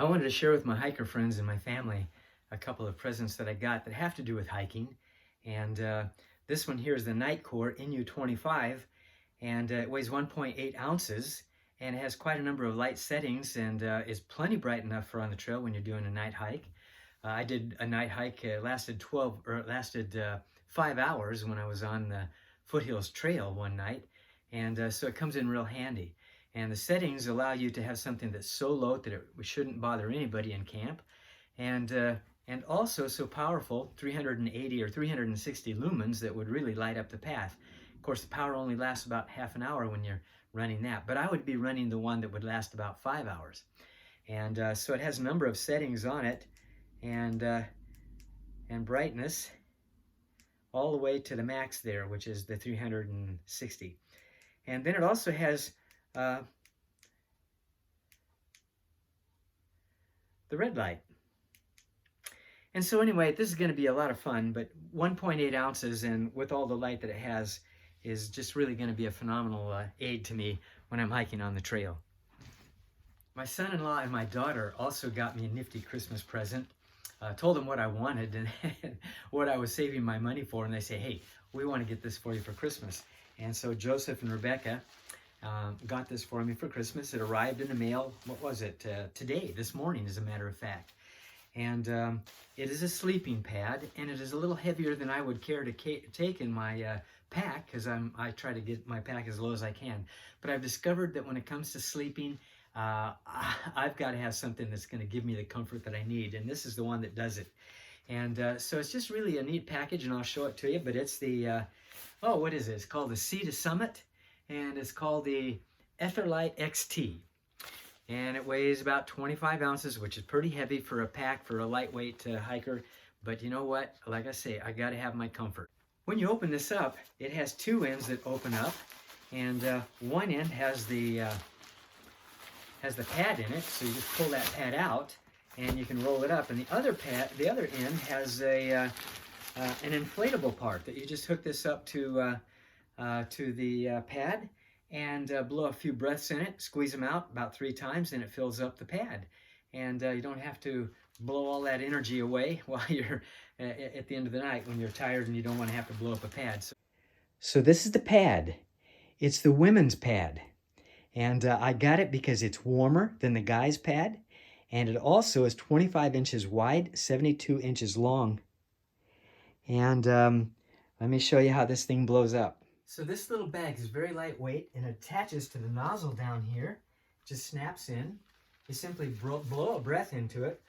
I wanted to share with my hiker friends and my family a couple of presents that I got that have to do with hiking. And this one here is the Nitecore NU25, and it weighs 1.8 ounces, and it has quite a number of light settings, and is plenty bright enough for on the trail when you're doing a night hike. I did a night hike, lasted 5 hours when I was on the Foothills Trail one night, and so it comes in real handy. And the settings allow you to have something that's so low that it shouldn't bother anybody in camp, and also so powerful, 380 or 360 lumens, that would really light up the path. Of course, the power only lasts about half an hour when you're running that, but I would be running the one that would last about 5 hours. And so it has a number of settings on it, and brightness all the way to the max there, which is the 360. And then it also has the red light. And so anyway, this is going to be a lot of fun, but 1.8 ounces, and with all the light that it has, is just really going to be a phenomenal aid to me when I'm hiking on the trail. My son-in-law and my daughter also got me a nifty Christmas present. Told them what I wanted and what I was saving my money for, and they say, hey, we want to get this for you for Christmas. And so Joseph and Rebecca got this for me for Christmas. It arrived in the mail, what was it, today, this morning, as a matter of fact. And it is a sleeping pad, and it is a little heavier than I would care to take in my pack, because I try to get my pack as low as I can. But I've discovered that when it comes to sleeping, I've got to have something that's going to give me the comfort that I need, and this is the one that does it. And so it's just really a neat package, and I'll show it to you. But it's the, what is it? It's called the Sea to Summit, and it's called the Etherlight XT. And it weighs about 25 ounces, which is pretty heavy for a pack, for a lightweight hiker. But you know what? Like I say, I got to have my comfort. When you open this up, it has two ends that open up, and one end has the pad in it, so you just pull that pad out, and you can roll it up. And the other end has an inflatable part that you just hook this up to the pad, and blow a few breaths in it, squeeze them out about 3 times, and it fills up the pad. And you don't have to blow all that energy away while you're at the end of the night when you're tired and you don't want to have to blow up a pad. So this is the pad. It's the women's pad. And I got it because it's warmer than the guy's pad. And it also is 25 inches wide, 72 inches long. And let me show you how this thing blows up. So this little bag is very lightweight and attaches to the nozzle down here. Just snaps in. You simply blow a breath into it,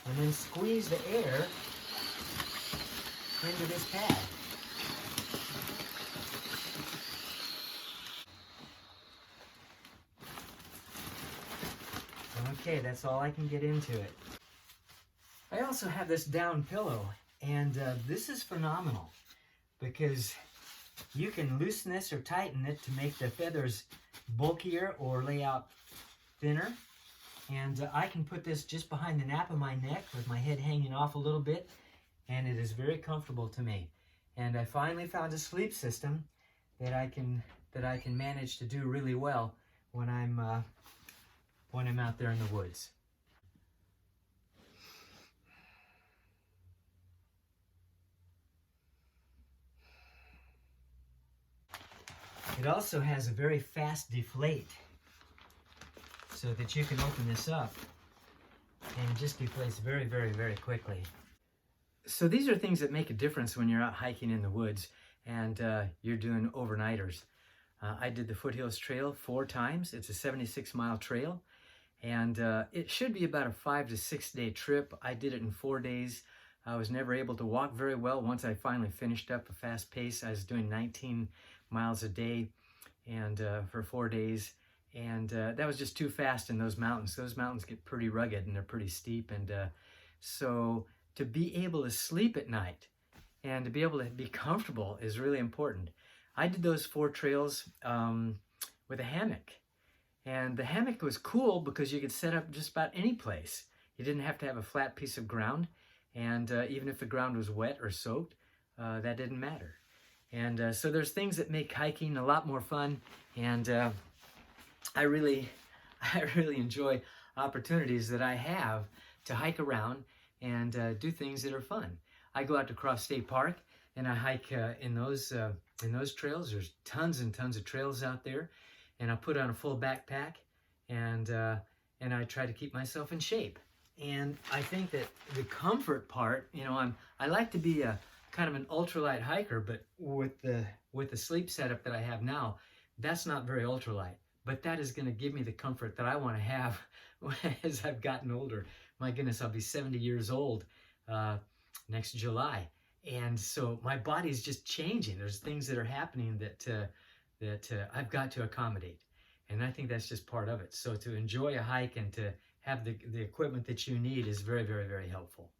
and then squeeze the air into this pad. Okay, that's all I can get into it. I also have this down pillow, and this is phenomenal, because you can loosen this or tighten it to make the feathers bulkier or lay out thinner. And I can put this just behind the nape of my neck with my head hanging off a little bit, and it is very comfortable to me. And I finally found a sleep system that I can manage to do really well when I'm out there in the woods. It also has a very fast deflate, so that you can open this up and it just deflates very, very, very quickly. So these are things that make a difference when you're out hiking in the woods and you're doing overnighters. I did the Foothills Trail 4 times. It's a 76-mile trail, and it should be about a 5 to 6 day trip. I did it in 4 days. I was never able to walk very well. Once I finally finished up a fast pace, I was doing 19 miles a day, and for 4 days, and that was just too fast in those mountains. Those mountains get pretty rugged and they're pretty steep, and so to be able to sleep at night and to be able to be comfortable is really important. I did those 4 trails with a hammock, and the hammock was cool because you could set up just about any place. You didn't have to have a flat piece of ground, and even if the ground was wet or soaked, that didn't matter. And so there's things that make hiking a lot more fun, and I really I really enjoy opportunities that I have to hike around and do things that are fun. I go out to Cross State Park and I hike in those trails. There's tons and tons of trails out there, and I put on a full backpack and uh, and I try to keep myself in shape. And I think that the comfort part, I like to be a kind of an ultralight hiker, but with the sleep setup that I have now, that's not very ultralight. But that is going to give me the comfort that I want to have as I've gotten older. My goodness, I'll be 70 years old uh, next July, and so my body's just changing. There's things that are happening that I've got to accommodate, and I think that's just part of it. So to enjoy a hike and to have the equipment that you need is very, very, very helpful.